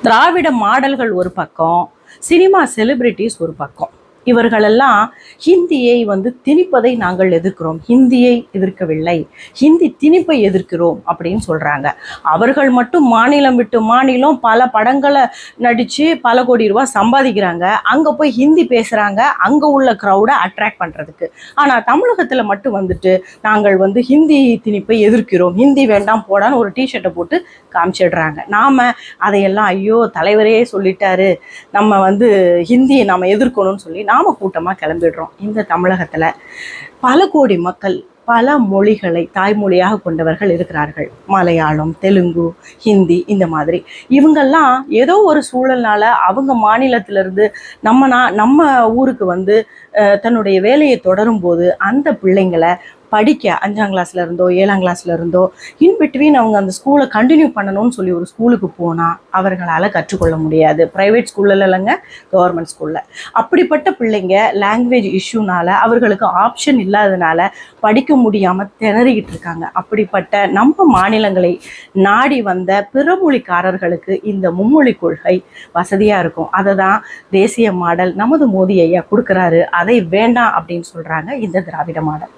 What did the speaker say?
திராவிட மாடல்கள் ஒரு பக்கம், சினிமா செலிபிரிட்டிஸ் ஒரு பக்கம். இவர்களெல்லாம் ஹிந்தியை திணிப்பதை நாங்கள் எதிர்க்கிறோம், ஹிந்தியை எதிர்க்கவில்லை, ஹிந்தி திணிப்பை எதிர்க்கிறோம் அப்படின்னு சொல்றாங்க. அவர்கள் மட்டும் மாநிலம் விட்டு மாநிலம் பல படங்களை நடிச்சு பல கோடி ரூபாய் சம்பாதிக்கிறாங்க. அங்க போய் ஹிந்தி பேசுறாங்க, அங்க உள்ள கிரௌடை அட்ராக்ட் பண்றதுக்கு. ஆனா தமிழகத்துல மட்டும் நாங்கள் ஹிந்தி திணிப்பை எதிர்க்கிறோம், ஹிந்தி வேண்டாம் போடான்னு ஒரு டிஷர்ட்டை போட்டு காமிச்சிடுறாங்க. நாம அதையெல்லாம் ஐயோ தலைவரே சொல்லிட்டாரு, நம்ம ஹிந்தியை நாம எதிர்க்கணும்னு சொல்லி நாம கூட்டமா கிளம்பிடுறோம். இந்த தமிழகத்துல பல கோடி மக்கள் பல மொழிகளை தாய்மொழியாக கொண்டவர்கள் இருக்கிறார்கள். மலையாளம், தெலுங்கு, ஹிந்தி, இந்த மாதிரி. இவங்கெல்லாம் ஏதோ ஒரு சூழல்னால அவங்க மாநிலத்திலிருந்து நம்ம ஊருக்கு தன்னுடைய வேலையை தொடரும் போது அந்த பிள்ளைங்களை படிக்க 5ஆம் கிளாஸ்ல இருந்தோ 7ஆம் கிளாஸ்ல இருந்தோ இன்பிட்வீன் அவங்க அந்த ஸ்கூலை கண்டினியூ பண்ணணும்னு சொல்லி ஒரு ஸ்கூலுக்கு போனால் அவர்களால் கற்றுக்கொள்ள முடியாது. ப்ரைவேட் ஸ்கூலில் இல்லைங்க, கவர்மெண்ட் ஸ்கூலில். அப்படிப்பட்ட பிள்ளைங்க லாங்குவேஜ் இஷ்யூனால அவர்களுக்கு ஆப்ஷன் இல்லாதனால படிக்க முடியாமல் திணறிக்கிட்டு இருக்காங்க. அப்படிப்பட்ட நம்ம மாநிலங்களை நாடி வந்த பிறமொழிக்காரர்களுக்கு இந்த மும்மொழி கொள்கை வசதியாக இருக்கும். அதை தான் தேசிய மாடல் நமது மோடி ஐயா கொடுக்குறாரு. அதை வேண்டாம் அப்படின்னு சொல்கிறாங்க இந்த திராவிட மாடல்.